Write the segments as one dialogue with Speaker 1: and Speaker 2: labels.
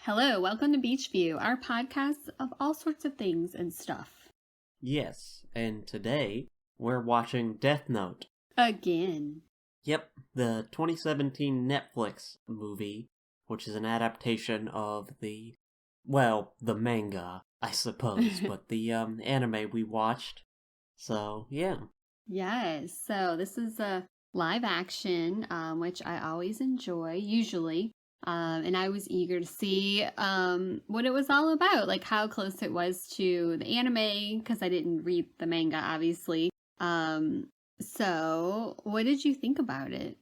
Speaker 1: Hello, welcome to Beachview, our podcast of all sorts of things and stuff.
Speaker 2: Yes, and today we're watching Death Note.
Speaker 1: Again.
Speaker 2: Yep, the 2017 Netflix movie, which is an adaptation of the manga, I suppose, but the anime we watched. So, yeah.
Speaker 1: Yes, so this is a live action, which I always enjoy, usually. And I was eager to see what it was all about, like how close it was to the anime, because I didn't read the manga, obviously. So what did you think about it?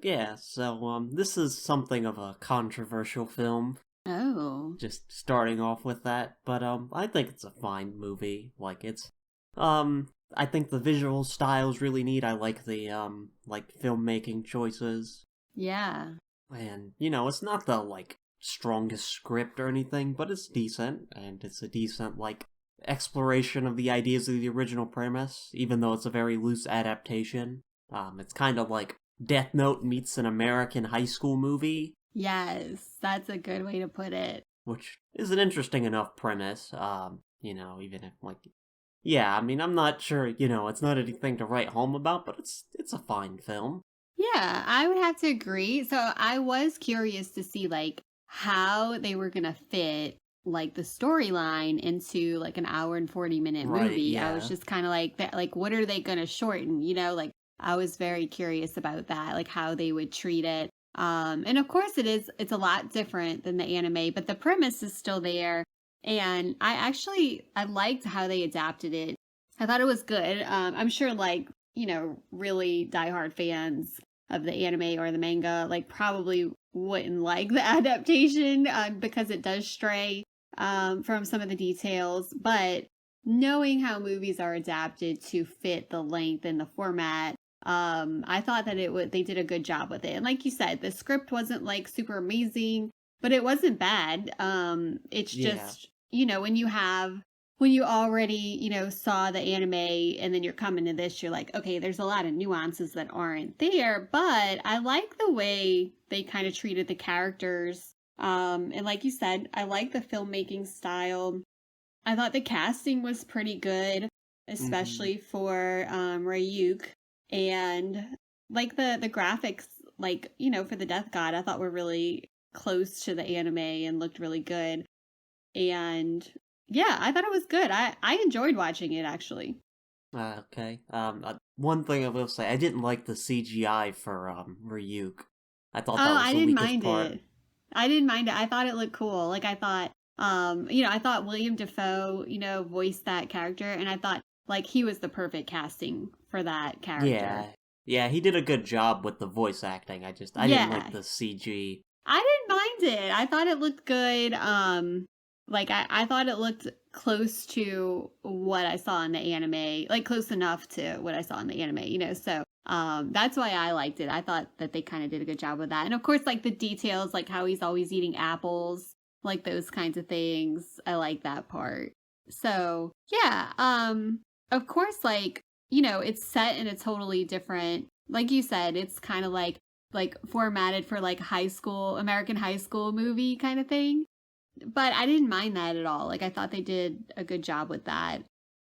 Speaker 2: Yeah, so this is something of a controversial film.
Speaker 1: Oh.
Speaker 2: Just starting off with that, but I think it's a fine movie. I think the visual style's really neat. I like the filmmaking choices.
Speaker 1: Yeah.
Speaker 2: And, it's not the, strongest script or anything, but it's decent, and it's a decent, exploration of the ideas of the original premise, even though it's a very loose adaptation. It's kind of like Death Note meets an American high school movie.
Speaker 1: Yes, that's a good way to put it.
Speaker 2: Which is an interesting enough premise, even if, yeah, I mean, I'm not sure, it's not anything to write home about, but it's a fine film.
Speaker 1: Yeah, I would have to agree. So I was curious to see how they were gonna fit the storyline into an hour and 40-minute
Speaker 2: Right,
Speaker 1: movie. I was
Speaker 2: yeah.
Speaker 1: just kind of like that, what are they gonna shorten? I was very curious about that, how they would treat it. And of course it's a lot different than the anime, but the premise is still there. And I liked how they adapted it. I thought it was good. I'm sure really diehard fans of the anime or the manga probably wouldn't like the adaptation because it does stray from some of the details. But knowing how movies are adapted to fit the length and the format, I thought that they did a good job with it. And like you said, the script wasn't super amazing, but it wasn't bad. It's just, when you already, saw the anime and then you're coming to this, you're like, okay, there's a lot of nuances that aren't there, but I like the way they kind of treated the characters. And like you said, I like the filmmaking style. I thought the casting was pretty good, especially for Ryuk. And the graphics, for the Death God, I thought were really close to the anime and looked really good. And yeah, I thought it was good. I enjoyed watching it, actually.
Speaker 2: Okay. One thing I will say, I didn't like the CGI for Ryuk. I thought that
Speaker 1: Oh,
Speaker 2: was
Speaker 1: I
Speaker 2: the
Speaker 1: didn't
Speaker 2: weakest
Speaker 1: mind
Speaker 2: part.
Speaker 1: it. I didn't mind it. I thought it looked cool. I thought, I thought William Dafoe, voiced that character, and I thought, he was the perfect casting for that character.
Speaker 2: Yeah, he did a good job with the voice acting. I didn't like
Speaker 1: Yeah.
Speaker 2: the CG.
Speaker 1: I didn't mind it. I thought it looked good. I thought it looked close to what I saw in the anime, close enough to what I saw in the anime, so that's why I liked it. I thought that they kind of did a good job with that. And of course, the details, how he's always eating apples, those kinds of things. I like that part. So yeah, of course, it's set in a totally different, like you said, it's kind of like formatted for high school, American high school movie kind of thing. But I didn't mind that at all. I thought they did a good job with that.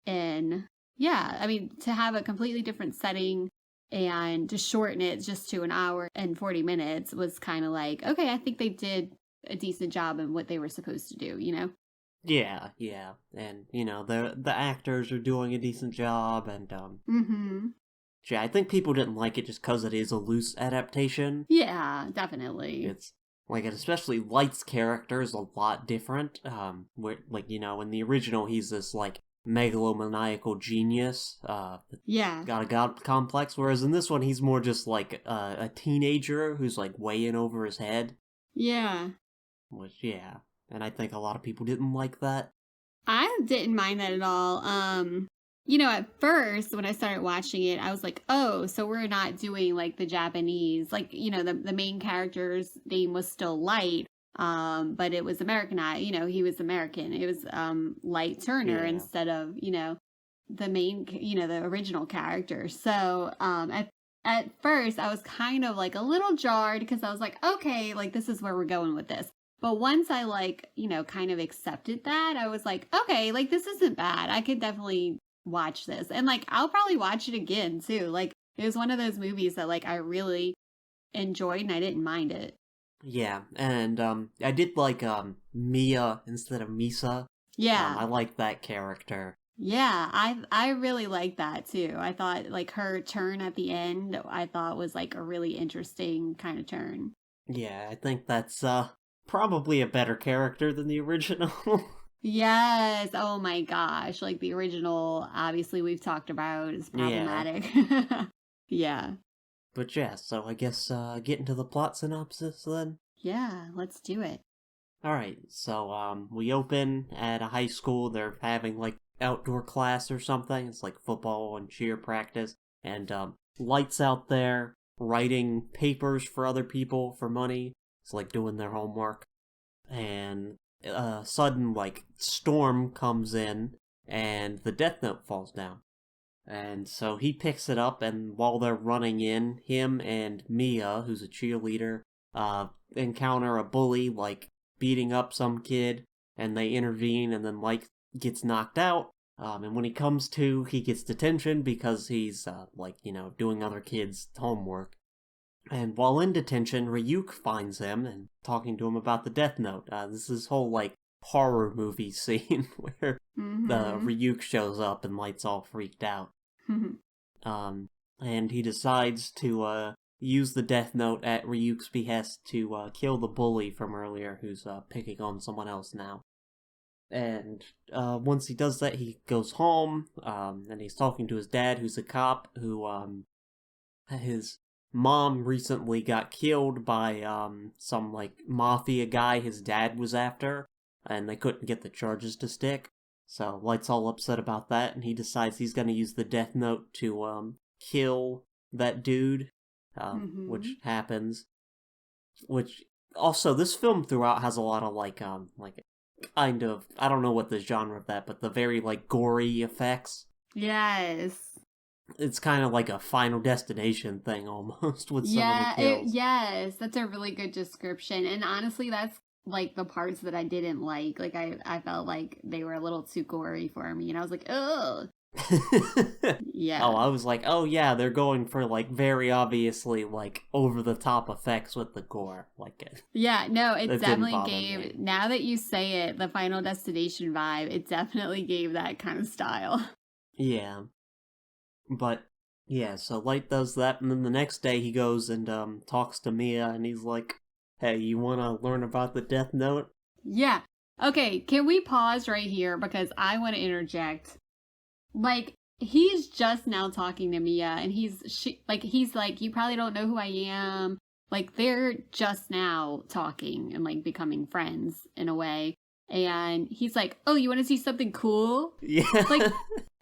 Speaker 1: And yeah, I mean, to have a completely different setting and to shorten it just to an hour and 40 minutes was kind of okay, I think they did a decent job in what they were supposed to do.
Speaker 2: Yeah, and the actors are doing a decent job, and
Speaker 1: Mm-hmm.
Speaker 2: yeah, I think people didn't like it just because it is a loose adaptation.
Speaker 1: Yeah, definitely.
Speaker 2: It's especially Light's character is a lot different. Where in the original he's this megalomaniacal genius.
Speaker 1: Yeah.
Speaker 2: Got a god complex, whereas in this one he's more just a teenager who's way in over his head.
Speaker 1: Yeah.
Speaker 2: Which yeah, and I think a lot of people didn't like that.
Speaker 1: I didn't mind that at all. At first when I started watching it, I was like, oh, so we're not doing the Japanese, the main character's name was still Light, but it was Americanized, he was American. It was Light Turner
Speaker 2: Yeah.
Speaker 1: instead of, the main, the original character. So at first I was kind of a little jarred because I was like, okay, this is where we're going with this. But once I like, kind of accepted that, I was like, okay, like this isn't bad. I could definitely watch this. And like I'll probably watch it again too. Like it was one of those movies that like I really enjoyed and I didn't mind it.
Speaker 2: Yeah, and I did like Mia instead of Misa.
Speaker 1: Yeah.
Speaker 2: I like that character.
Speaker 1: Yeah, I really like that too. I thought like her turn at the end, I thought was like a really interesting kind of turn.
Speaker 2: Yeah, I think that's probably a better character than the original.
Speaker 1: Yes. Oh my gosh. Like the original, obviously we've talked about is
Speaker 2: Yeah.
Speaker 1: problematic. Yeah.
Speaker 2: But yeah, so I guess get into the plot synopsis then.
Speaker 1: Yeah, let's do it.
Speaker 2: Alright, so we open at a high school. They're having like outdoor class or something. It's like football and cheer practice. And lights out there writing papers for other people for money. It's like doing their homework. And a sudden like storm comes in and the Death Note falls down. And so he picks it up, and while they're running in, him and Mia, who's a cheerleader, encounter a bully, like, beating up some kid, and they intervene, and then Light gets knocked out. And when he comes to, he gets detention because he's, doing other kids' homework. And while in detention, Ryuk finds him and talking to him about the Death Note. This is whole, like, horror movie scene where the Ryuk shows up and Light's all freaked out. And he decides to use the Death Note at Ryuk's behest to kill the bully from earlier, who's picking on someone else now. And once he does that, he goes home, and he's talking to his dad, who's a cop, who his mom recently got killed by some like mafia guy his dad was after, and they couldn't get the charges to stick. So Light's all upset about that, and he decides he's going to use the Death Note to kill that dude, which happens. Which also, this film throughout has a lot of like kind of, I don't know what the genre of that, but the very like gory effects.
Speaker 1: Yes.
Speaker 2: It's kind of like a Final Destination thing almost with some of the kills.
Speaker 1: Yes, that's a really good description. And honestly, that's like the parts that I didn't like. Like I felt like they were a little too gory for me, and I was like, ugh. Yeah.
Speaker 2: Oh, I was like, oh yeah, they're going for like very obviously like over the top effects with the gore, like it.
Speaker 1: Yeah, no, it definitely gave.
Speaker 2: Me.
Speaker 1: Now that you say it, the Final Destination vibe, it definitely gave that kind of style.
Speaker 2: Yeah, but yeah, so Light does that, and then the next day he goes and talks to Mia, and he's like, hey, you want to learn about the Death Note?
Speaker 1: Yeah. Okay, can we pause right here because I want to interject. Like, he's just now talking to Mia, and he's like, you probably don't know who I am. Like, they're just now talking and like becoming friends in a way. And he's like, oh, you want to see something cool?
Speaker 2: Yeah.
Speaker 1: Like,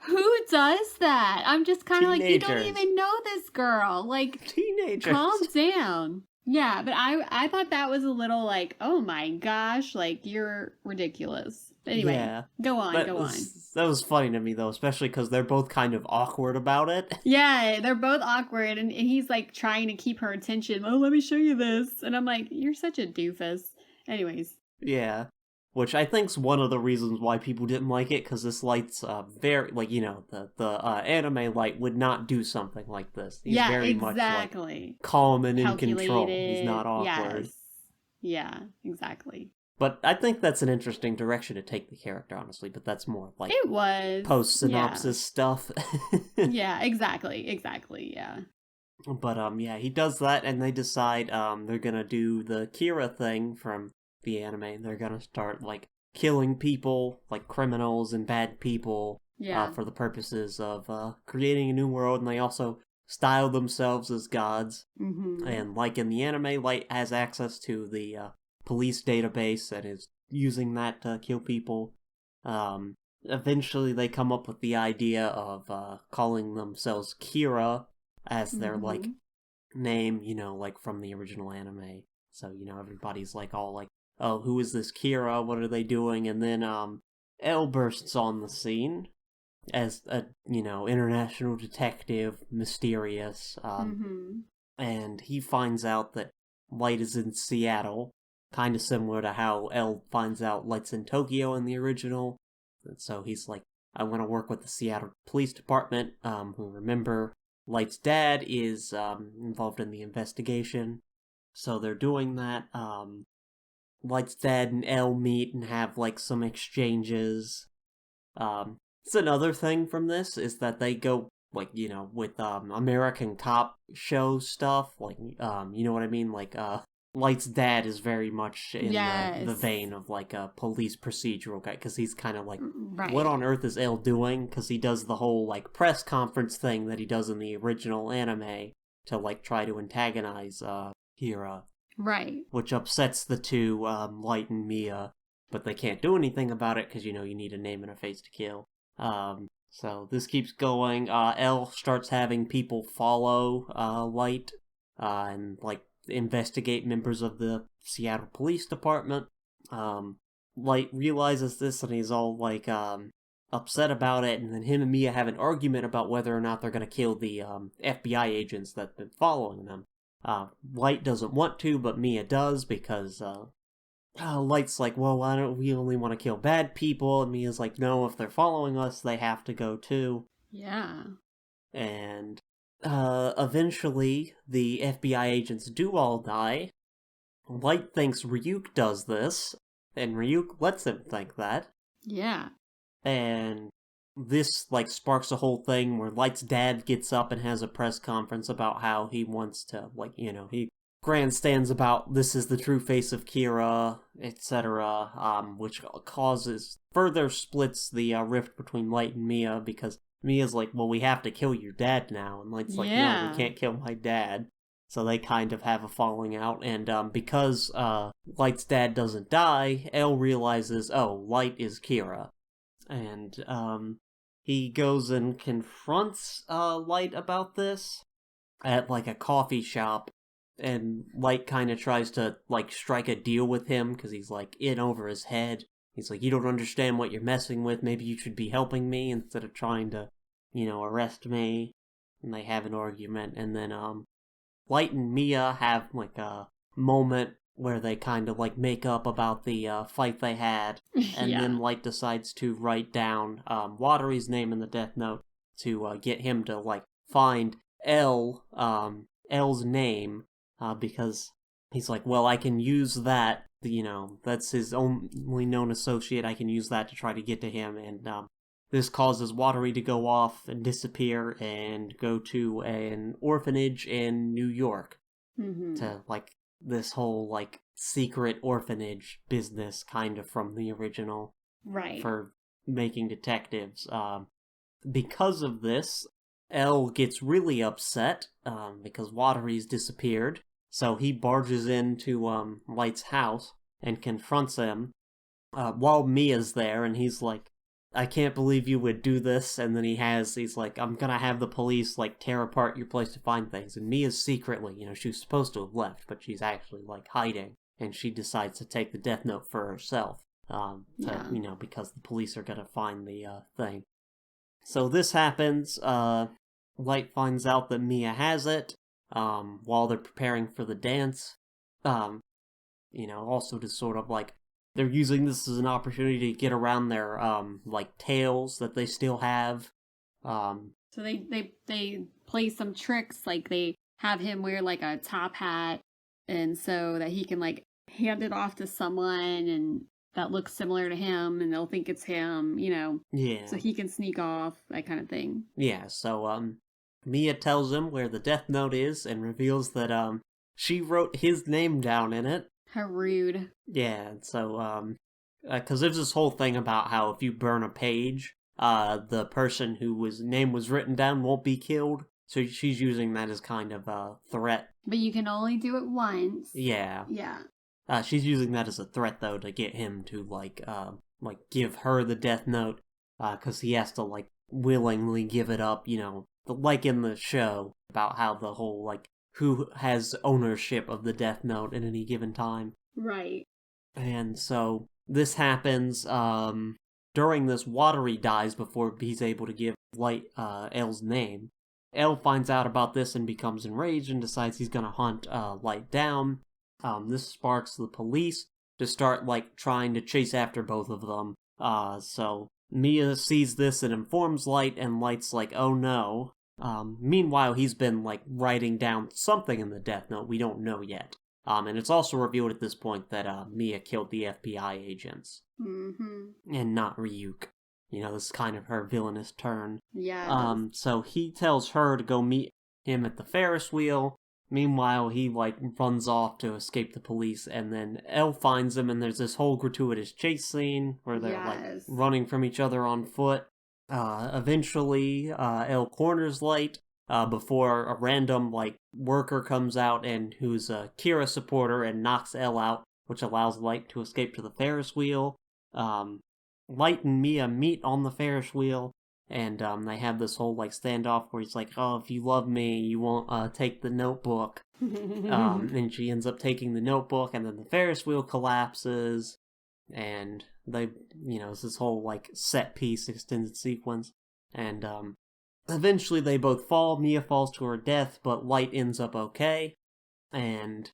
Speaker 1: who does that? I'm just kind of like, you don't even know this girl. Like,
Speaker 2: teenagers.
Speaker 1: Calm down. Yeah, but I thought that was a little like, oh my gosh, like you're ridiculous. Anyway,
Speaker 2: yeah.
Speaker 1: go on.
Speaker 2: That was funny to me though, especially because they're both kind of awkward about it.
Speaker 1: Yeah, they're both awkward, and he's like trying to keep her attention. Oh, let me show you this, and I'm like, you're such a doofus. Anyways.
Speaker 2: Yeah. Which I think's one of the reasons why people didn't like it, because this Light's very, like, the anime Light would not do something like this. He's very much, like, calm and in control. He's not awkward.
Speaker 1: Yes. Yeah, exactly.
Speaker 2: But I think that's an interesting direction to take the character, honestly, but that's more, like,
Speaker 1: it was
Speaker 2: post-synopsis stuff.
Speaker 1: Yeah, exactly, yeah.
Speaker 2: But, yeah, he does that, and they decide, they're gonna do the Kira thing from the anime. They're gonna start like killing people, like criminals and bad people, for the purposes of creating a new world. And they also style themselves as gods. And like in the anime, Light has access to the police database and is using that to kill people. Eventually, they come up with the idea of calling themselves Kira as their like name, like from the original anime. So everybody's like all like, oh, who is this Kira? What are they doing? And then L bursts on the scene as a, international detective, mysterious. And he finds out that Light is in Seattle, kind of similar to how L finds out Light's in Tokyo in the original. And so he's like, I want to work with the Seattle Police Department, who, remember, Light's dad is involved in the investigation. So they're doing that. Light's dad and L meet and have like some exchanges. It's another thing from this is that they go like, with American cop show stuff, like you know what I mean? Like Light's dad is very much in the vein of like a police procedural guy, because he's kind of like,
Speaker 1: right.
Speaker 2: What on earth is L doing? Because he does the whole like press conference thing that he does in the original anime to like try to antagonize Kira.
Speaker 1: Right.
Speaker 2: Which upsets the two, Light and Mia, but they can't do anything about it because, you need a name and a face to kill. So this keeps going. L starts having people follow Light and like investigate members of the Seattle Police Department. Light realizes this and he's all like upset about it, and then him and Mia have an argument about whether or not they're going to kill the FBI agents that've been following them. Light doesn't want to, but Mia does because Light's like, well, why don't we only want to kill bad people? And Mia's like, no, if they're following us, they have to go too.
Speaker 1: Yeah.
Speaker 2: And eventually, the FBI agents do all die. Light thinks Ryuk does this, and Ryuk lets him think that.
Speaker 1: Yeah.
Speaker 2: And this, like, sparks a whole thing where Light's dad gets up and has a press conference about how he wants to, like, he grandstands about this is the true face of Kira, etc., which further splits the rift between Light and Mia, because Mia's like, well, we have to kill your dad now, and Light's like, no, we can't kill my dad. So they kind of have a falling out, and because Light's dad doesn't die, L realizes, oh, Light is Kira. And he goes and confronts Light about this at like a coffee shop, and Light kind of tries to like strike a deal with him because he's like in over his head. He's like, you don't understand what you're messing with, maybe you should be helping me instead of trying to, arrest me. And they have an argument, and then Light and Mia have like a moment where they kind of like make up about the fight they had, and then Light decides to write down Watery's name in the Death Note to get him to like find L's name, because he's like, well, I can use that, that's his only known associate, I can use that to try to get to him, and this causes Watery to go off and disappear and go to an orphanage in New York to like this whole like secret orphanage business kind of from the original,
Speaker 1: right,
Speaker 2: for making detectives. Because of this, L gets really upset because Watery's disappeared, so he barges into Light's house and confronts him while Mia's there, and he's like, I can't believe you would do this, and then he's like, I'm gonna have the police, like, tear apart your place to find things, and Mia's secretly, she was supposed to have left, but she's actually, like, hiding, and she decides to take the Death Note for herself, because the police are gonna find the, thing. So this happens, Light finds out that Mia has it, while they're preparing for the dance, also to sort of, like, they're using this as an opportunity to get around their, like, tails that they still have.
Speaker 1: So they play some tricks, like they have him wear, like, a top hat, and so that he can, like, hand it off to someone, and that looks similar to him, and they'll think it's him,
Speaker 2: Yeah.
Speaker 1: So he can sneak off, that kind of thing.
Speaker 2: Yeah, so, Mia tells him where the Death Note is, and reveals that, she wrote his name down in it.
Speaker 1: How rude.
Speaker 2: Yeah, so, because there's this whole thing about how if you burn a page, the person whose name was written down won't be killed, so she's using that as kind of a threat.
Speaker 1: But you can only do it once.
Speaker 2: Yeah.
Speaker 1: Yeah.
Speaker 2: She's using that as a threat, though, to get him to, like, give her the Death Note, because he has to, like, willingly give it up, like in the show, about how the whole, like, who has ownership of the Death Note at any given time.
Speaker 1: Right.
Speaker 2: And so this happens during this. Watery dies before he's able to give Light L's name. L finds out about this and becomes enraged and decides he's going to hunt Light down. This sparks the police to start, like, trying to chase after both of them. So Mia sees this and informs Light, and Light's like, oh no. Meanwhile, he's been, like, writing down something in the Death Note we don't know yet. And it's also revealed at this point that, Mia killed the FBI agents.
Speaker 1: Mm-hmm.
Speaker 2: And not Ryuk. You know, this is kind of her villainous turn.
Speaker 1: Yeah.
Speaker 2: So he tells her to go meet him at the Ferris wheel. Meanwhile, he, like, runs off to escape the police, and then L finds him, and there's this whole gratuitous chase scene where they're, like, running from each other on foot. Eventually, L corners Light, before a random, like, worker comes out and who's a Kira supporter and knocks L out, which allows Light to escape to the Ferris wheel. Light and Mia meet on the Ferris wheel, and they have this whole, like, standoff where he's like, oh, if you love me, you won't take the notebook. And she ends up taking the notebook, and then the Ferris wheel collapses, and they, you know, it's this whole, like, set piece extended sequence, and eventually they both fall. Mia falls to her death, but Light ends up okay, and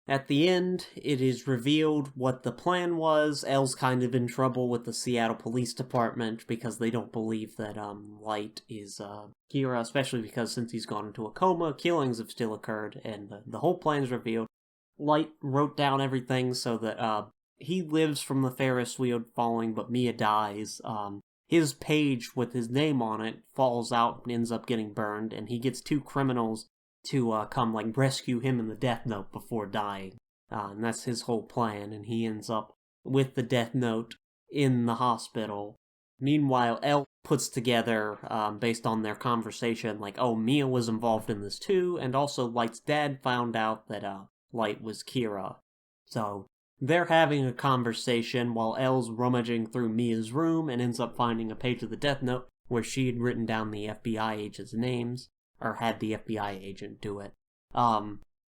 Speaker 2: at the end, it is revealed what the plan was. L's kind of in trouble with the Seattle Police Department because they don't believe that Light is Kira, especially because since he's gone into a coma, killings have still occurred, and the whole plan is revealed. Light wrote down everything so that he lives from the Ferris wheel falling, but Mia dies. His page with his name on it falls out and ends up getting burned, and he gets two criminals to come, like, rescue him in the Death Note before dying. And that's his whole plan, and he ends up with the Death Note in the hospital. Meanwhile, L puts together, based on their conversation, like, oh, Mia was involved in this too, and also Light's dad found out that Light was Kira. So they're having a conversation while L's rummaging through Mia's room and ends up finding a page of the Death Note where she had written down the FBI agents' names, or had the FBI agent do it.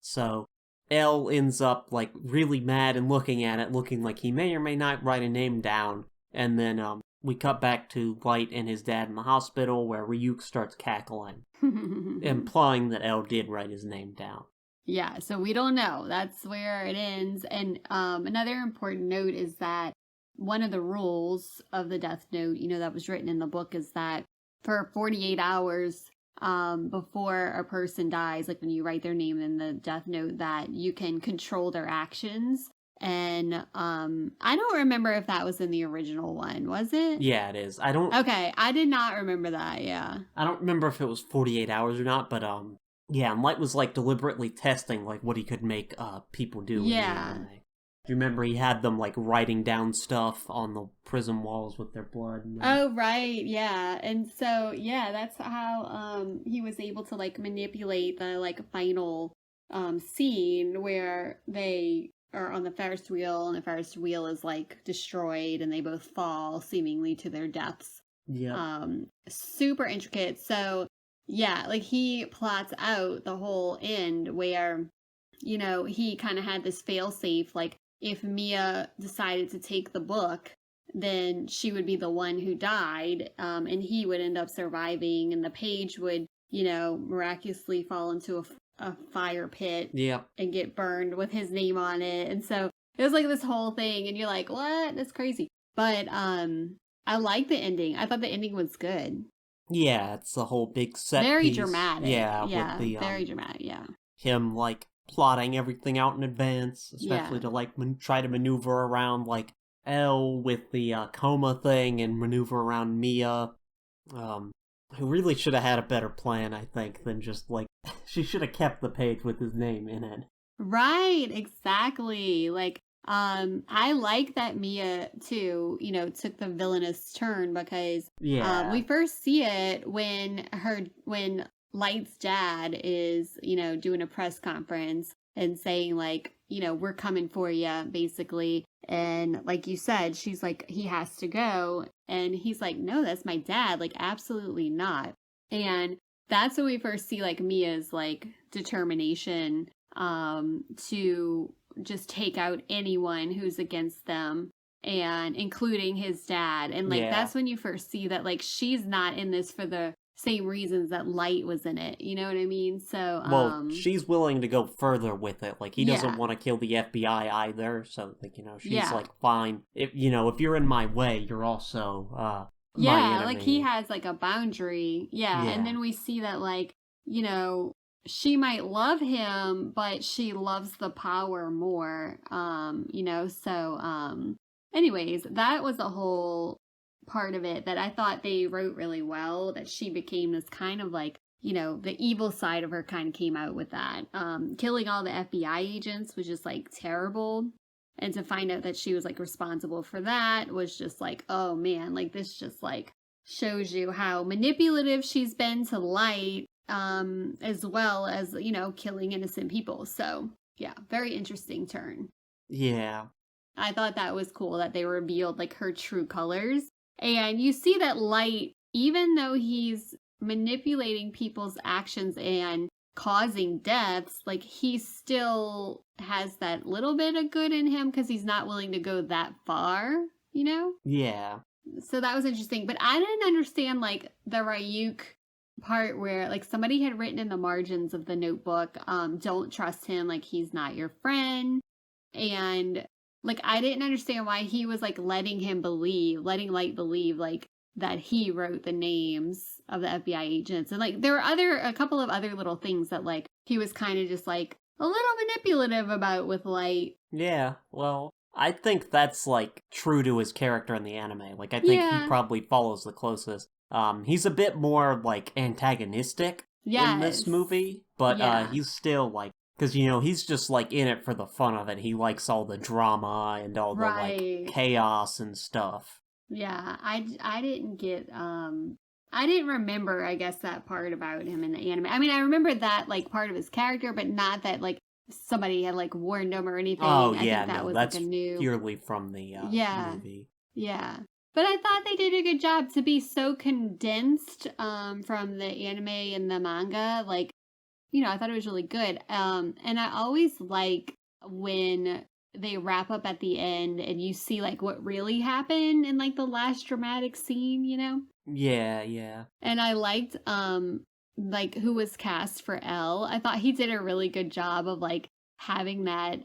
Speaker 2: So L ends up, like, really mad and looking at it, looking like he may or may not write a name down, and then we cut back to Light and his dad in the hospital where Ryuk starts cackling, implying that L did write his name down.
Speaker 1: Yeah, so we don't know. That's where it ends. And another important note is that one of the rules of the Death Note, you know, that was written in the book is that for 48 hours before a person dies, like when you write their name in the Death Note, that you can control their actions. And I don't remember if that was in the original one, was it?
Speaker 2: Yeah, it is.
Speaker 1: Okay, I did not remember that, yeah.
Speaker 2: I don't remember if it was 48 hours or not, but yeah, and Light was, like, deliberately testing, like, what he could make people do in the anime. Do you remember he had them, like, writing down stuff on the prison walls with their blood?
Speaker 1: Oh, right, yeah. And so, yeah, that's how he was able to, like, manipulate the, like, final scene where they are on the Ferris wheel, and the Ferris wheel is, like, destroyed, and they both fall, seemingly to their deaths.
Speaker 2: Yeah.
Speaker 1: Super intricate. So, yeah, like, he plots out the whole end where, you know, he kind of had this fail-safe, like, if Mia decided to take the book, then she would be the one who died, and he would end up surviving, and the page would, you know, miraculously fall into a fire pit and get burned with his name on it. And so it was like this whole thing, and you're like, what? That's crazy. But I like the ending. I thought the ending was good.
Speaker 2: Yeah, it's the whole big set
Speaker 1: very
Speaker 2: piece.
Speaker 1: Dramatic.
Speaker 2: Yeah,
Speaker 1: with the,
Speaker 2: very
Speaker 1: dramatic, yeah.
Speaker 2: Him, like, plotting everything out in advance, especially to, like, try to maneuver around, like, L with the coma thing and maneuver around Mia, who really should have had a better plan, I think, than just, like, she should have kept the page with his name in it.
Speaker 1: Right, exactly. Like, I like that Mia, too, you know, took the villainous turn because we first see it when Light's dad is, you know, doing a press conference and saying, like, you know, we're coming for you, basically. And like you said, she's like, he has to go. And he's like, no, that's my dad. Like, absolutely not. And that's when we first see, like, Mia's, like, determination to just take out anyone who's against them, and including his dad. And, like, that's when you first see that, like, she's not in this for the same reasons that Light was in it. You know what I mean? So,
Speaker 2: Well, she's willing to go further with it. Like, he doesn't
Speaker 1: yeah,
Speaker 2: want to kill the FBI either. So, like, she's
Speaker 1: yeah.
Speaker 2: like, fine. If you're in my way, you're also my
Speaker 1: Yeah, like he
Speaker 2: enemy.
Speaker 1: has like a boundary. Yeah, and
Speaker 2: Yeah.
Speaker 1: then we see that she might love him, but she loves the power more. Anyways, that was a whole part of it that I thought they wrote really well, that she became this kind of like, the evil side of her kind of came out with that. Killing all the FBI agents was just like terrible. And to find out that she was like responsible for that was just like, oh man, like this just like shows you how manipulative she's been to Light, as well as, killing innocent people. So yeah, very interesting turn.
Speaker 2: Yeah.
Speaker 1: I thought that was cool that they revealed like her true colors. And you see that Light, even though he's manipulating people's actions and causing deaths, like he still has that little bit of good in him because he's not willing to go that far, you know?
Speaker 2: Yeah.
Speaker 1: So that was interesting. But I didn't understand like the Ryuk part where like somebody had written in the margins of the notebook, don't trust him, like he's not your friend. And like I didn't understand why he was like letting Light believe like that he wrote the names of the FBI agents. And like there were a couple of other little things that like he was kind of just like a little manipulative about with Light.
Speaker 2: Yeah. Well, I think that's like true to his character in the anime. Like, I think he
Speaker 1: Yeah.
Speaker 2: probably follows the closest. He's a bit more like antagonistic in
Speaker 1: Yes.
Speaker 2: this movie, but
Speaker 1: Yeah.
Speaker 2: he's still like, because he's just like in it for the fun of it. He likes all the drama and all the like
Speaker 1: Right.
Speaker 2: chaos and stuff.
Speaker 1: Yeah. I didn't get I didn't remember, I guess, that part about him in the anime. I mean, I remember that like part of his character, but not that like somebody had like warned him or anything.
Speaker 2: Oh
Speaker 1: I
Speaker 2: yeah,
Speaker 1: think that
Speaker 2: no,
Speaker 1: was
Speaker 2: that's
Speaker 1: like a new.
Speaker 2: purely from the
Speaker 1: Yeah.
Speaker 2: movie.
Speaker 1: Yeah. But I thought they did a good job to be so condensed from the anime and the manga. Like, I thought it was really good. And I always like when they wrap up at the end and you see like what really happened in like the last dramatic scene,
Speaker 2: Yeah, yeah.
Speaker 1: And I liked like who was cast for L. I thought he did a really good job of like having that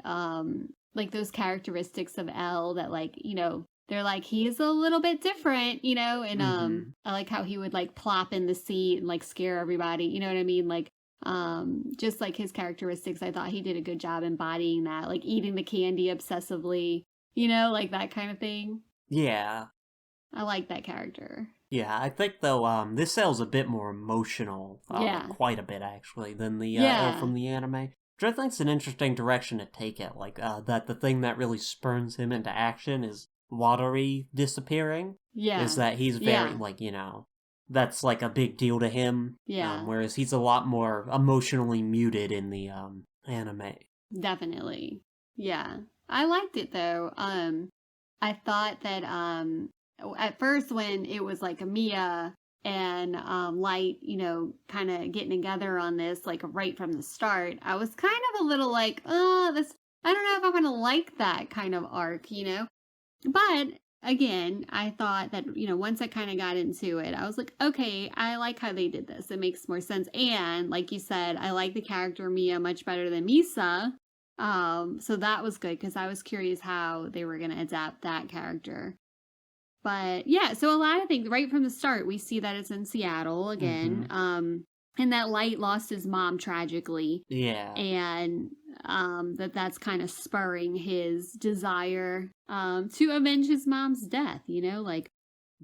Speaker 1: like those characteristics of L that like, they're like he's a little bit different, and I like how he would like plop in the seat and like scare everybody, you know what I mean? Like just like his characteristics, I thought he did a good job embodying that, like eating the candy obsessively, like that kind of thing.
Speaker 2: Yeah.
Speaker 1: I like that character.
Speaker 2: Yeah, I think though this cell's a bit more emotional,
Speaker 1: Yeah.
Speaker 2: quite a bit actually, than the
Speaker 1: Yeah.
Speaker 2: L from the anime. Which I think's an interesting direction to take it. Like that the thing that really spurns him into action is Watery disappearing.
Speaker 1: Yeah.
Speaker 2: Is that he's very
Speaker 1: Yeah.
Speaker 2: like, that's like a big deal to him.
Speaker 1: Yeah.
Speaker 2: Whereas he's a lot more emotionally muted in the anime.
Speaker 1: Definitely. Yeah. I liked it though. I thought that at first when it was like Mia and Light, kind of getting together on this like right from the start, I was kind of a little like, this I don't know if I'm gonna like that kind of arc, But again, I thought that, once I kind of got into it, I was like, okay, I like how they did this. It makes more sense. And like you said, I like the character Mia much better than Misa. So that was good because I was curious how they were going to adapt that character. But yeah, so a lot of things right from the start, we see that it's in Seattle again. And that Light lost his mom tragically.
Speaker 2: Yeah.
Speaker 1: And that's kind of spurring his desire to avenge his mom's death, like.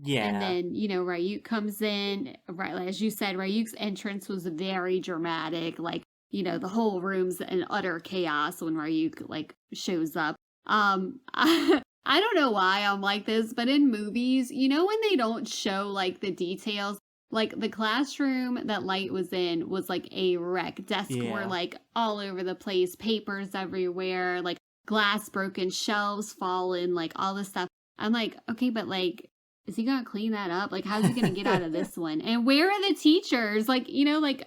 Speaker 2: Yeah.
Speaker 1: And then, Ryuk comes in, right, as you said, Ryuk's entrance was very dramatic, like, the whole room's in utter chaos when Ryuk like shows up. I don't know why I'm like this, but in movies, when they don't show like the details, like the classroom that Light was in was like a wreck. Desks were like all over the place, papers everywhere, like glass broken, shelves fallen, like all this stuff. I'm like, okay, but like, is he gonna clean that up? Like, how's he gonna get out of this one? And where are the teachers? Like,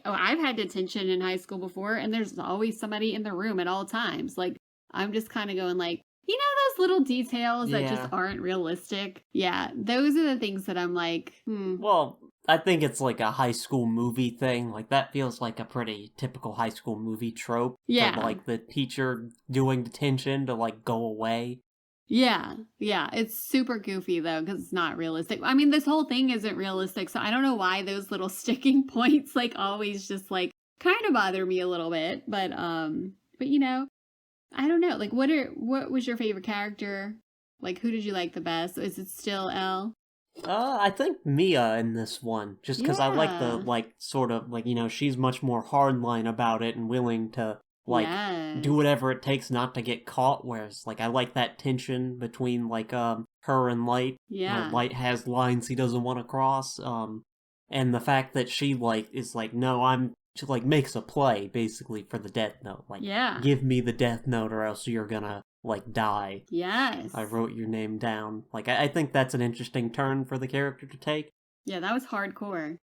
Speaker 1: I've had detention in high school before, and there's always somebody in the room at all times. Like, I'm just kind of going like, those little details that just aren't realistic. Yeah, those are the things that I'm like,
Speaker 2: Well, I think it's like a high school movie thing. Like that feels like a pretty typical high school movie trope for
Speaker 1: Yeah.
Speaker 2: like the teacher doing detention to like go away.
Speaker 1: Yeah, yeah, it's super goofy though because it's not realistic. I mean, this whole thing isn't realistic, so I don't know why those little sticking points like always just like kind of bother me a little bit. But I don't know. Like, what was your favorite character? Like, who did you like the best? Is it still Elle?
Speaker 2: I think Mia in this one, just because I like the
Speaker 1: Yeah.
Speaker 2: like sort of like she's much more hardline about it and willing to like do
Speaker 1: Yes.
Speaker 2: whatever it takes not to get caught. Whereas like I like that tension between like her and Light, where
Speaker 1: Yeah.
Speaker 2: Light has lines he doesn't want to cross. And the fact that she like is like no, she like makes a play basically for the Death Note. Like
Speaker 1: Yeah.
Speaker 2: give me the Death Note or else you're gonna like die.
Speaker 1: Yes.
Speaker 2: I wrote your name down. Like, I think that's an interesting turn for the character to take.
Speaker 1: Yeah, that was hardcore.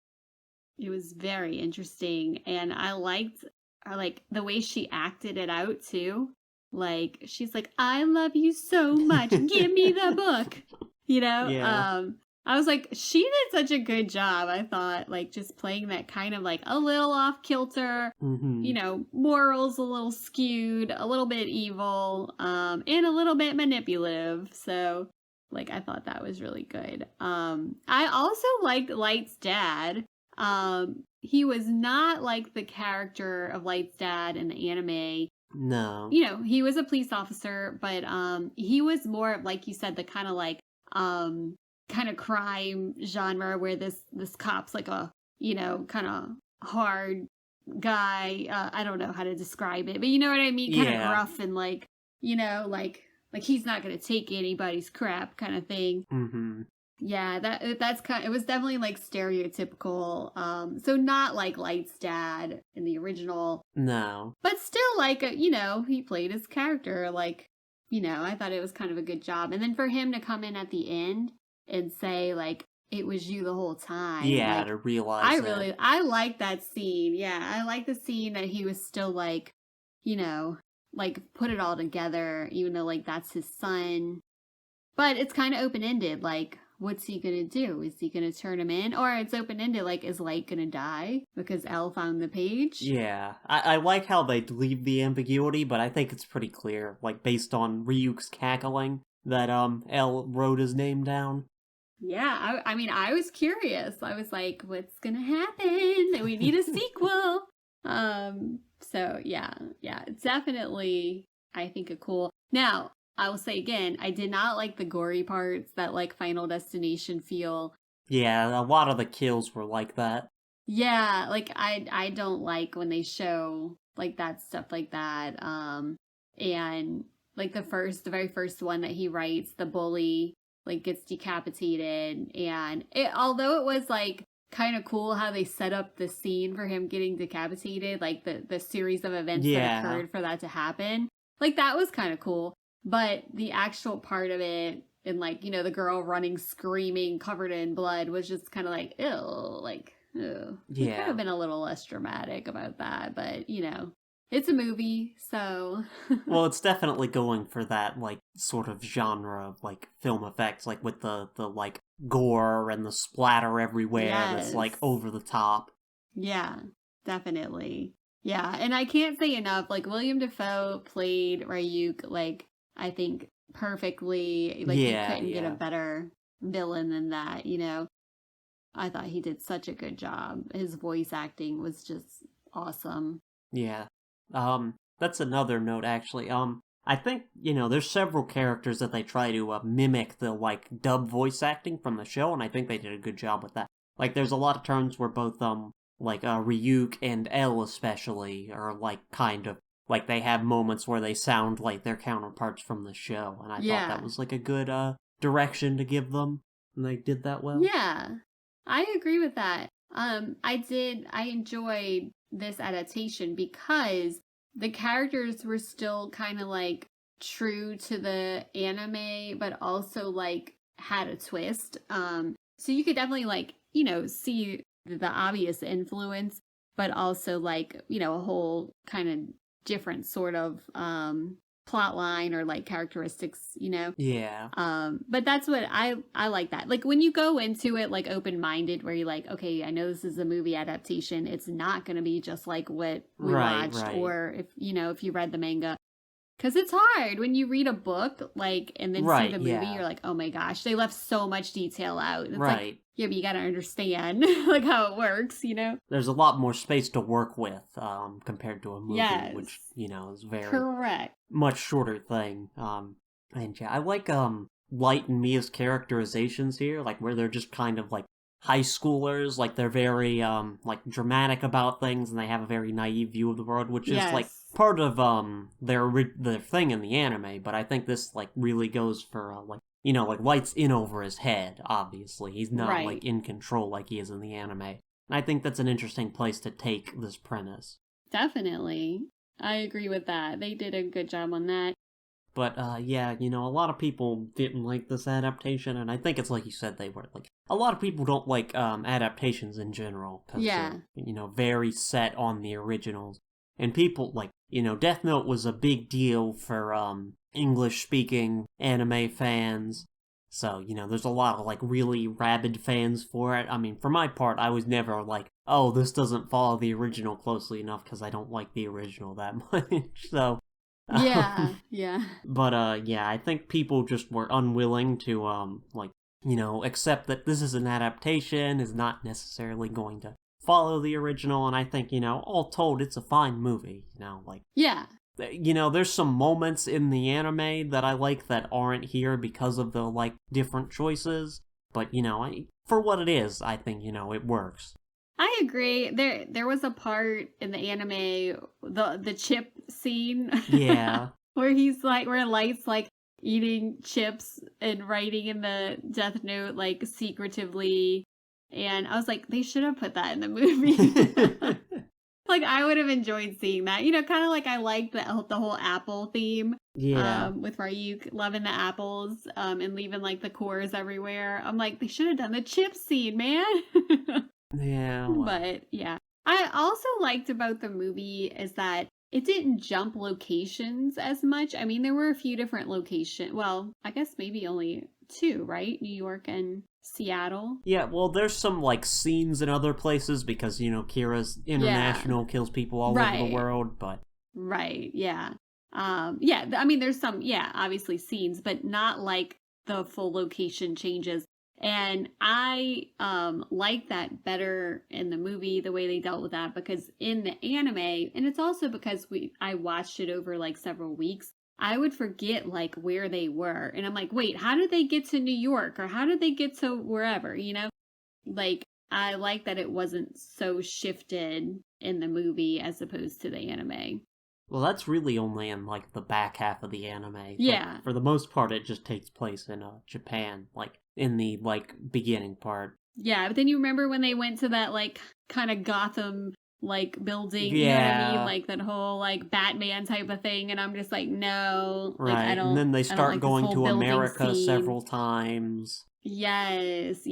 Speaker 1: It was very interesting, and I liked like the way she acted it out too. Like she's like, "I love you so much. Give me the book." You know?
Speaker 2: Yeah.
Speaker 1: I was like, she did such a good job. I thought like just playing that kind of like a little off kilter,
Speaker 2: Mm-hmm.
Speaker 1: morals a little skewed, a little bit evil, and a little bit manipulative. So like I thought that was really good. I also liked Light's dad. He was not like the character of Light's dad in the anime.
Speaker 2: No.
Speaker 1: He was a police officer, but he was more like you said, the kind of like kind of crime genre where this cop's like a kind of hard guy. I don't know how to describe it, but you know what I mean, kind of
Speaker 2: Yeah.
Speaker 1: gruff and like like he's not gonna take anybody's crap kind of thing.
Speaker 2: Mm-hmm.
Speaker 1: Yeah, that's it was definitely like stereotypical. So not like Light's dad in the original,
Speaker 2: No.
Speaker 1: but still like he played his character like I thought it was kind of a good job. And then for him to come in at the end and say like it was you the whole time.
Speaker 2: Yeah,
Speaker 1: like
Speaker 2: to realize
Speaker 1: I like that scene. Yeah, I like the scene that he was still like like put it all together even though like that's his son. But it's kind of open-ended like what's he gonna do? Is he gonna turn him in? Or it's open-ended like is Light gonna die because Elle found the page?
Speaker 2: Yeah. I like how they leave the ambiguity, but I think it's pretty clear, like based on Ryuk's cackling, that L wrote his name down.
Speaker 1: Yeah, I mean, I was curious. I was like, what's gonna happen? We need a sequel. So yeah, it's definitely, I think, a cool. Now, I will say again, I did not like the gory parts that like Final Destination feel.
Speaker 2: Yeah, a lot of the kills were like that.
Speaker 1: Yeah, like I don't like when they show like that stuff like that. And like the very first one that he writes, the bully like gets decapitated, and although it was like kind of cool how they set up the scene for him getting decapitated, like the series of events that occurred for that to happen, like that was kind of cool. But the actual part of it, and like the girl running screaming covered in blood, was just kind of like ew, like ew. It could have been a little less dramatic about that, but it's a movie, so
Speaker 2: Well, it's definitely going for that like sort of genre of like film effects, like with the like gore and the splatter everywhere that's like
Speaker 1: Yes.
Speaker 2: over the top.
Speaker 1: Yeah, definitely. Yeah, and I can't say enough. Like William Dafoe played Ryuk, like I think perfectly. Like you couldn't get a better villain than that. I thought he did such a good job. His voice acting was just awesome.
Speaker 2: Yeah. That's another note actually. I think, there's several characters that they try to mimic the like dub voice acting from the show, and I think they did a good job with that. Like there's a lot of turns where both like Ryuk and L especially are like kind of like they have moments where they sound like their counterparts from the show, and I thought that was like a good direction to give them, and they did that well.
Speaker 1: Yeah. I agree with that. I enjoyed this adaptation because the characters were still kind of like true to the anime, but also like had a twist. So you could definitely like, see the obvious influence, but also like, a whole kind of different sort of plot line or like characteristics,
Speaker 2: Yeah.
Speaker 1: But that's what I like that. Like when you go into it like open-minded where you're like, okay, I know this is a movie adaptation. It's not going to be just like what we
Speaker 2: Right,
Speaker 1: watched
Speaker 2: right.
Speaker 1: or if you read the manga. Cuz it's hard when you read a book like and then see
Speaker 2: Right,
Speaker 1: the movie,
Speaker 2: yeah.
Speaker 1: you're like, "Oh my gosh, they left so much detail out." And it's like,
Speaker 2: Right.
Speaker 1: yeah, but you got to understand like how it works.
Speaker 2: There's a lot more space to work with compared to a movie,
Speaker 1: Yes.
Speaker 2: which, is very
Speaker 1: Correct.
Speaker 2: much shorter thing. And yeah, I like Light and Mia's characterizations here, like where they're just kind of like high schoolers, like they're very like dramatic about things and they have a very naive view of the world, which is like
Speaker 1: Yes.
Speaker 2: part of their thing in the anime, but I think this like really goes for like like Light's in over his head, obviously. He's not
Speaker 1: Right.
Speaker 2: like in control like he is in the anime. And I think that's an interesting place to take this premise.
Speaker 1: Definitely. I agree with that. They did a good job on that.
Speaker 2: But yeah, a lot of people didn't like this adaptation, and I think it's like you said, they were like a lot of people don't like adaptations in general because
Speaker 1: Yeah.
Speaker 2: they're very set on the originals, and people like Death Note was a big deal for English speaking anime fans. So, there's a lot of like really rabid fans for it. I mean, for my part, I was never like, oh, this doesn't follow the original closely enough because I don't like the original that much. So,
Speaker 1: Yeah. Yeah.
Speaker 2: but yeah, I think people just were unwilling to like, accept that this is an adaptation, is not necessarily going to follow the original, and I think, all told, it's a fine movie, like
Speaker 1: Yeah.
Speaker 2: there's some moments in the anime that I like that aren't here because of the like different choices, but for what it is, I think it works.
Speaker 1: I agree. There was a part in the anime, the chip scene.
Speaker 2: Yeah.
Speaker 1: where Light's like eating chips and writing in the Death Note like secretively. And I was like, they should have put that in the movie. Like I would have enjoyed seeing that. Kind of like I like the whole apple theme.
Speaker 2: Yeah.
Speaker 1: With Ryuk loving the apples, and leaving like the cores everywhere. I'm like, they should have done the chip scene, man.
Speaker 2: Yeah. Well.
Speaker 1: But yeah. I also liked about the movie is that it didn't jump locations as much. I mean, there were a few different locations. Well, I guess maybe only two, right? New York and Seattle.
Speaker 2: Yeah, well, there's some, like, scenes in other places because, Kira's international, kills people all over the world, but...
Speaker 1: Right, yeah. Yeah, I mean, there's some, obviously scenes, but not, like, the full location changes. And I like that better in the movie, the way they dealt with that, because in the anime, and it's also because I watched it over, like, several weeks, I would forget like where they were. And I'm like, wait, how did they get to New York? Or how did they get to wherever, Like, I like that it wasn't so shifted in the movie as opposed to the anime.
Speaker 2: Well, that's really only in, like, the back half of the anime.
Speaker 1: Yeah.
Speaker 2: Like, for the most part, it just takes place in Japan, like, in the, like, beginning part.
Speaker 1: Yeah, but then you remember when they went to that, like, kind of Gotham like building,
Speaker 2: yeah.
Speaker 1: You know what I mean? Like that whole like Batman type of thing, and I'm just like, no.
Speaker 2: Right.
Speaker 1: Like, I don't,
Speaker 2: and then they start
Speaker 1: like
Speaker 2: going to America
Speaker 1: scene.
Speaker 2: several times.
Speaker 1: Yes.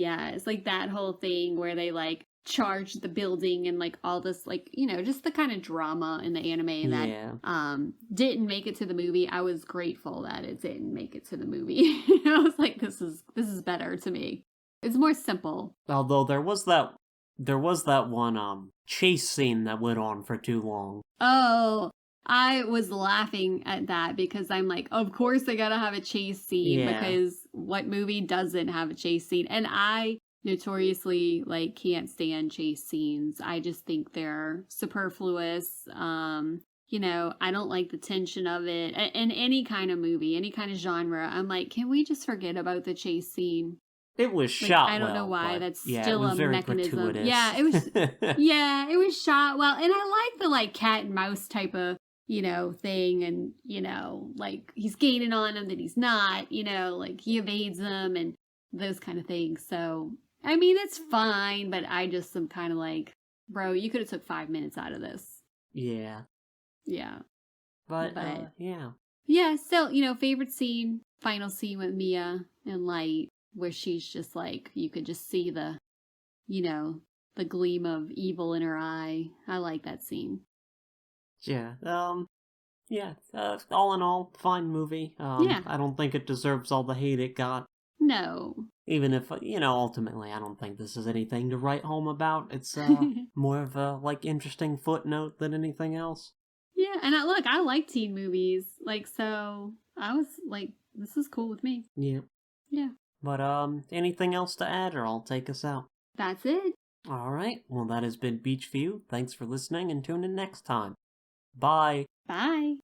Speaker 1: Like that whole thing where they like charge the building and like all this like, just the kind of drama in the anime that didn't make it to the movie. I was grateful that it didn't make it to the movie. I was like, this is better to me. It's more simple.
Speaker 2: Although there was that one chase scene that went on for too long.
Speaker 1: Oh, I was laughing at that because I'm like, of course they gotta have a chase scene because what movie doesn't have a chase scene? And I notoriously like can't stand chase scenes. I just think they're superfluous. I don't like the tension of it. In any kind of movie, any kind of genre, I'm like, can we just forget about the chase scene?
Speaker 2: It was shot
Speaker 1: I don't
Speaker 2: well,
Speaker 1: know why.
Speaker 2: but,
Speaker 1: That's
Speaker 2: yeah,
Speaker 1: still
Speaker 2: it was
Speaker 1: a
Speaker 2: very
Speaker 1: mechanism.
Speaker 2: gratuitous.
Speaker 1: Yeah, it was. Yeah, it was shot well, and I like the like cat and mouse type of thing, and like he's gaining on him, then he's not. Like he evades them and those kind of things. So I mean, it's fine, but I just am kind of like, bro, you could have took 5 minutes out of this.
Speaker 2: Yeah.
Speaker 1: Yeah.
Speaker 2: But yeah.
Speaker 1: Yeah. So favorite scene, final scene with Mia and Light, where she's just like, you could just see the gleam of evil in her eye. I like that scene.
Speaker 2: Yeah. Yeah, all in all, fine movie.
Speaker 1: Yeah.
Speaker 2: I don't think it deserves all the hate it got.
Speaker 1: No.
Speaker 2: Even if, ultimately I don't think this is anything to write home about. It's, more of a, interesting footnote than anything else.
Speaker 1: Yeah, and look, I like teen movies. Like, so I was like, this is cool with me.
Speaker 2: Yeah.
Speaker 1: Yeah.
Speaker 2: But, anything else to add, or I'll take us out?
Speaker 1: That's it.
Speaker 2: Alright, well, that has been Beach View. Thanks for listening, and tune in next time. Bye!
Speaker 1: Bye.